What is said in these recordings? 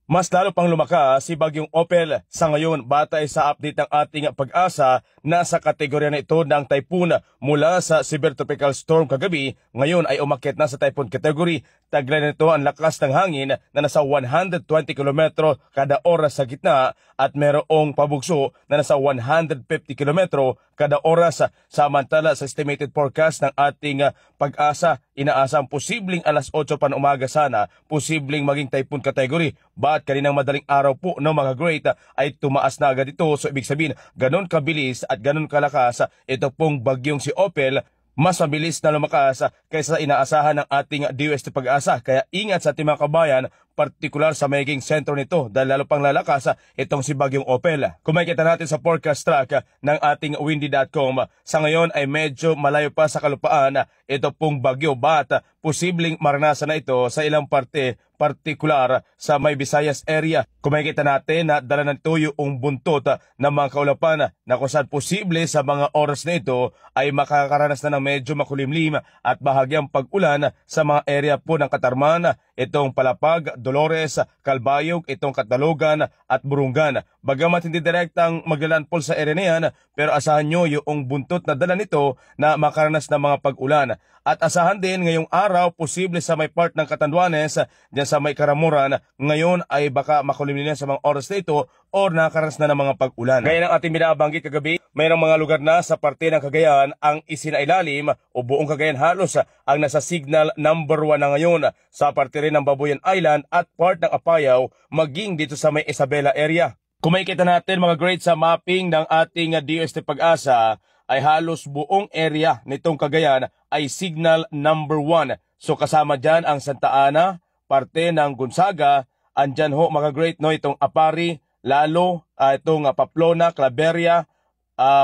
Mas lalo pang lumakas si Bagyong Opel sa ngayon batay sa update ng ating pag-asa. Nasa kategorya na ito ng typhoon mula sa severe tropical storm kagabi, ngayon ay umakyat na sa typhoon category. Taglay nito ang lakas ng hangin na nasa 120 km kada oras sa gitna at merong pabugso na nasa 150 km kada oras. Samantala sa estimated forecast ng ating pag-asa, inaasang posibleng alas 8 pa ng umaga sana, posibleng maging typhoon category. At kaninang madaling araw po no mga great ay tumaas na agad ito. So ibig sabihin ganun kabilis at ganun kalakas ito pong bagyong si Opel. Mas mabilis na lumakas kaysa inaasahan ng ating DOST Pag-asa. Kaya ingat sa ating mga kabayan, partikular sa magiging sentro nito dahil lalo pang lalakas itong si Bagyong Opel. Kung makikita natin sa forecast track ng ating windy.com, sa ngayon ay medyo malayo pa sa kalupaan ito pong bagyo, but posibleng maranasan na ito sa ilang parte, partikular sa May Visayas area. Kung makikita natin na dala na ito yung buntot ng mga kaulapan na kung saan posible sa mga oras na ito ay makakaranas na ng medyo makulimlim at bahagyang pag-ulan sa mga area po ng Katarman, itong Palapag, Dolores, Calbayog, itong Catalogan at Burungan. Bagamat hindi direktang maglalandfall sa area na yan, pero asahan nyo yung buntot na dala nito na makaranas ng mga pag-ulan. At asahan din ngayong araw, posible sa may part ng Catanduanes, dyan sa may Karamuran, ngayon ay baka makulimlim sa mga oras na ito o nakaranas na ng mga pag-ulan. Gaya ng ating binabanggit kagabi, mayroong mga lugar na sa parte ng Cagayan ang isinailalim o buong Cagayan halos ang nasa signal number 1 na ngayon sa parte rin ng Babuyan Island at part ng Apayao maging dito sa may Isabela area. Kung makikita natin mga great sa mapping ng ating DOST Pag-asa, ay halos buong area nitong Cagayan ay signal number 1. So kasama dyan ang Santa Ana, parte ng Gonzaga, andyan ho mga great no, itong Apari, lalo itong Paplona, Claveria,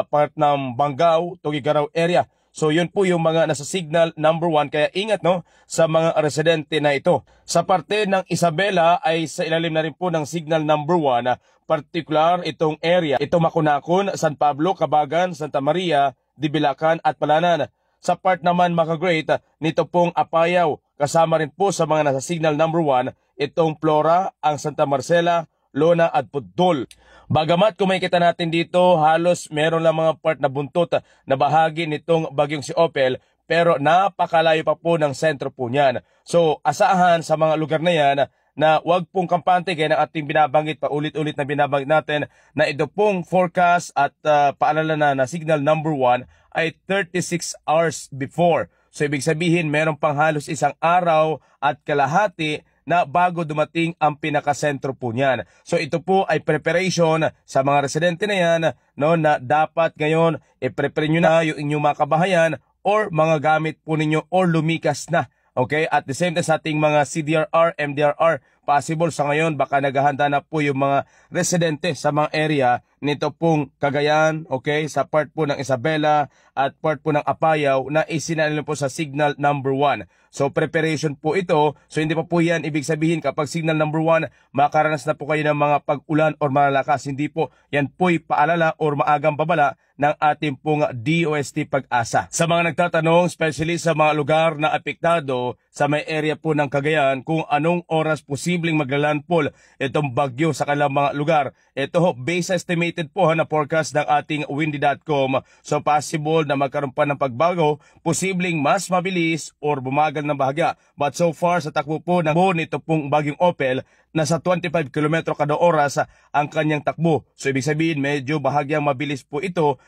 part ng Bangao, Tugigaraw area. So yun po yung mga nasa signal number 1, kaya ingat no sa mga residente na ito. Sa parte ng Isabela ay sa ilalim na rin po ng signal number 1, particular itong area. Ito Makunakon, San Pablo, Cabagan, Santa Maria, Dibilacan at Palanan. Sa part naman mga great nito pong Apayao, kasama rin po sa mga nasa signal number 1 itong Flora, ang Santa Marcela, Lona at Pudol. Bagamat kung makikita natin dito, halos meron lang mga part na buntot na bahagi nitong bagyong si Opel, pero napakalayo pa po ng sentro po niyan. So asahan sa mga lugar na yan na wag pong kampante kaya ng ating binabanggit, paulit-ulit na binabanggit natin na ito pong forecast at paalala na signal number 1 ay 36 hours before. So ibig sabihin meron pang halos isang araw at kalahati na bago dumating ang pinakasentro po niyan. So ito po ay preparation sa mga residente na yan no, na dapat ngayon i-prepare nyo na yung inyong mga kabahayan or mga gamit po ninyo or lumikas na. Okay, at the same time sa ating mga CDRR, MDRR, possible sa ngayon baka naghahanda na po yung mga residente sa mga area nito pong Cagayan, okay, sa part po ng Isabela at part po ng Apayao na isinalin po sa signal number 1. So preparation po ito, so hindi pa po yan ibig sabihin kapag signal number 1, makaranas na po kayo ng mga pag-ulan or malalakas. Hindi po, yan po'y paalala or maagang babala ng ating pong DOST Pag-asa. Sa mga nagtatanong, especially sa mga lugar na apektado sa may area po ng Cagayan, kung anong oras posibleng maglalandfall itong bagyo sa kanilang mga lugar. Ito ho, base estimated po na forecast ng ating windy.com. So possible na magkaroon pa ng pagbago, posibleng mas mabilis or bumagal ng bahagya. But so far sa takbo po ng nito pong bagyong Opel, nasa 25 km kada oras ang kanyang takbo. So ibig sabihin medyo bahagyang mabilis po ito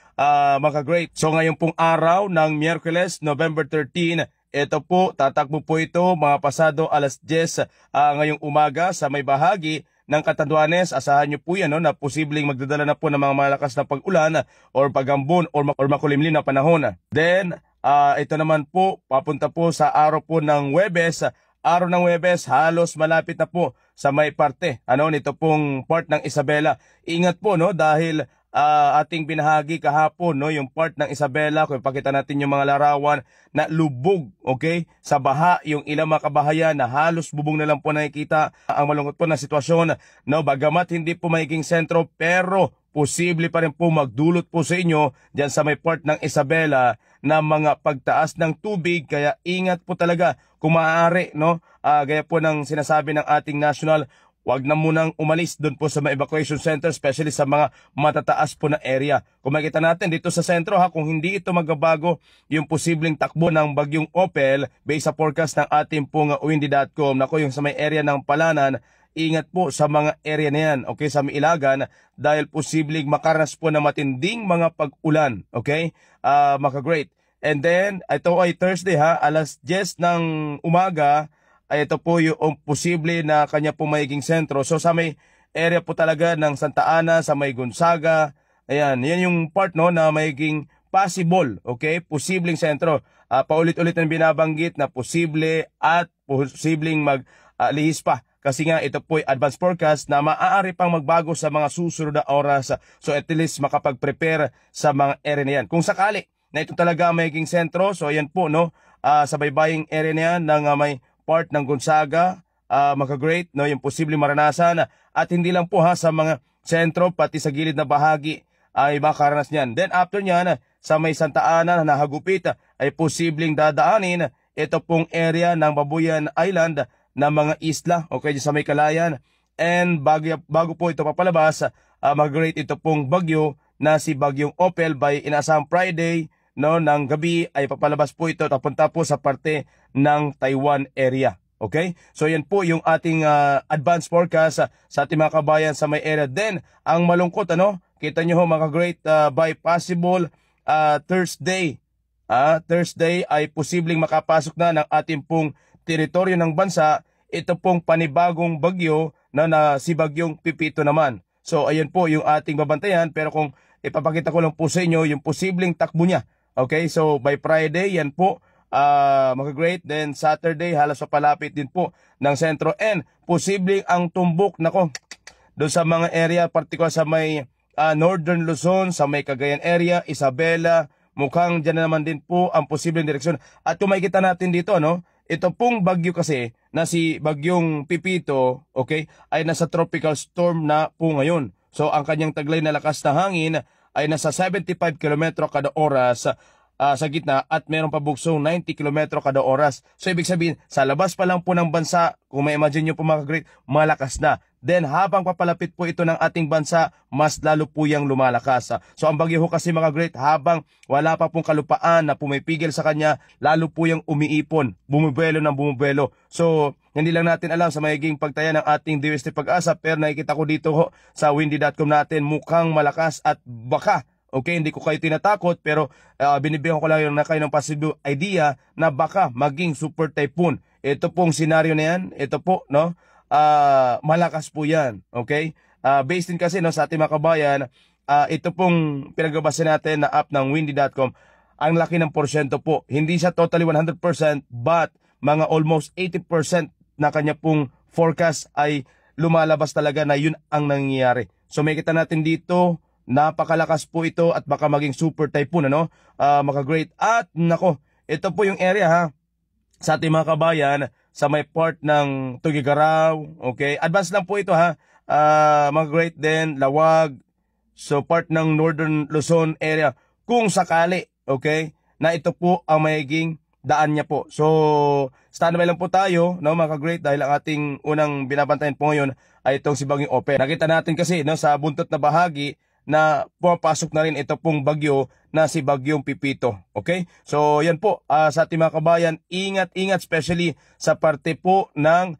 mga great. So ngayon pong araw ng Miyerkules, November 13, ito po, tatakbo po ito mga pasado alas 10 ngayong umaga sa may bahagi ng Catanduanes. Asahan nyo po yan no, na posibleng magdadala na po ng mga malakas na pag-ulan or pagambon or makulimlim na panahon. Then, ito naman po, papunta po sa araw po ng Huwebes. Araw ng Huwebes, halos malapit na po sa may parte nito pong part ng Isabela. Ingat po no dahil ating binahagi kahapon no yung part ng Isabela, kung ipakita natin yung mga larawan na lubog, okay, sa baha yung ilang mga kabahayan na halos bubong na lang po nakikita. Ang malungkot po na sitwasyon no, bagamat hindi po magiging sentro pero posible pa rin po magdulot po sa inyo dyan sa may part ng Isabela na mga pagtaas ng tubig, kaya ingat po talaga kung maaari no, gaya po ng sinasabi ng ating national wag na munang umalis doon po sa mga evacuation center, especially sa mga matataas po na area. Kung makita natin dito sa sentro ha, kung hindi ito magbabago yung posibleng takbo ng bagyong Opel based sa forecast ng ating pong windy.com, nako yung sa may area ng Palanan, ingat po sa mga area na yan, okay, sa may Ilagan, dahil posibleng makaranas po na matinding mga pag-ulan, okay, maka-great. And then, ito ay Thursday ha, alas 10 ng umaga, ay ito po yung posible na kanya po magiging sentro. So sa may area po talaga ng Santa Ana, sa may Gonzaga, ayan, yan yung part no na magiging possible, okay, posibleng sentro. Paulit-ulit na binabanggit na posible at posibleng maglihis pa. Kasi nga ito po ay advance forecast na maaari pang magbago sa mga susunod na oras. So at least makapag-prepare sa mga area na yan. Kung sakali na ito talaga magiging sentro, so ayan po no, sa baybaying area na yan ng may part ng Gonzaga, maka-great, no, yung posibleng maranasan. At hindi lang po ha, sa mga sentro, pati sa gilid na bahagi ay makaranas niyan. Then after niyan, sa may Santa Ana na nahagupit, ay posibleng dadaanin ito pong area ng Babuyan Island na mga isla, okay, sa may Kalayan. And bago po ito papalabas, mag-great ito pong bagyo na si Bagyong Opel by inaasahang Friday, no, ng gabi ay papalabas po ito, tapunta po sa parte ng Taiwan area. Okay? So yan po yung ating advance forecast sa ating mga kabayan sa may area. Then, ang malungkot, ano, kita nyo ho mga great, by possible Thursday. Thursday ay posibleng makapasok na ng ating pong teritoryo ng bansa ito pong panibagong bagyo na si Bagyong Pipito naman. So ayan po yung ating babantayan, pero kung ipapakita ko lang po sa inyo yung posibleng takbo niya. Okay, so by Friday, yan po, maka-great. Then Saturday, halos papalapit din po ng sentro. And posibleng ang tumbok, nako, doon sa mga area, particular sa may Northern Luzon, sa may Cagayan area, Isabela, mukhang dyan na naman din po ang posibleng direksyon. At kung makikita natin dito, no, ito pong bagyo kasi na si Bagyong Pipito, okay, ay nasa tropical storm na po ngayon. So ang kanyang taglay na lakas na hangin ay nasa 75 km kada oras sa gitna at meron pa buksong 90 km kada oras. So ibig sabihin, sa labas pa lang po ng bansa, kung may imagine nyo po mga great, malakas na. Then habang papalapit po ito ng ating bansa, mas lalo po yung lumalakas. So ang bagyo ho kasi mga great, habang wala pa pong kalupaan na pumipigil sa kanya, lalo po yung umiipon, bumubuelo ng bumubuelo. So hindi lang natin alam sa magiging pagtaya ng ating DWST Pag-asa, pero nakikita ko dito ho sa windy.com natin, mukhang malakas at baka, okay, hindi ko kayo tinatakot, pero binibigyan ko lang na kayo ng possible idea na baka maging super typhoon. Ito pong senaryo na yan, ito po, no, malakas po yan, okay? Based din kasi no, sa ating mga kabayan, ito pong pinagbabasan natin na app ng windy.com, ang laki ng porsyento po. Hindi siya totally 100%, but mga almost 80% na kanya pong forecast ay lumalabas talaga na yun ang nangyayari. So may kita natin dito, napakalakas po ito at baka maging super typhoon, ano? Maka-great. At nako, ito po yung area ha, sa ating mga kabayan, sa may part ng Tugigaraw, okay? Advance lang po ito ha, maka-great din, Lawag, so part ng Northern Luzon area, kung sakali, okay, na ito po ang magiging daan niya po. So, standby lang po tayo, no, mga ka-great, dahil ang ating unang binabantayan po ngayon ay itong si Bagyong Opel. Nakita natin kasi no, sa buntot na bahagi na pumapasok na rin ito pong bagyo na si Bagyong Pipito. Okay? So, yan po, sa ating mga kabayan, ingat-ingat, especially sa parte po ng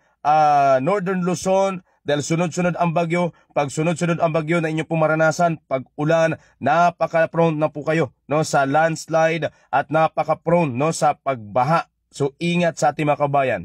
Northern Luzon, dahil sunod-sunod ang bagyo. Pag sunod-sunod ang bagyo na inyong pumaranasan, pag ulan, napaka-prone na po kayo, no, sa landslide at napaka-prone, no, sa pagbaha. So ingat sa ating mga kabayan.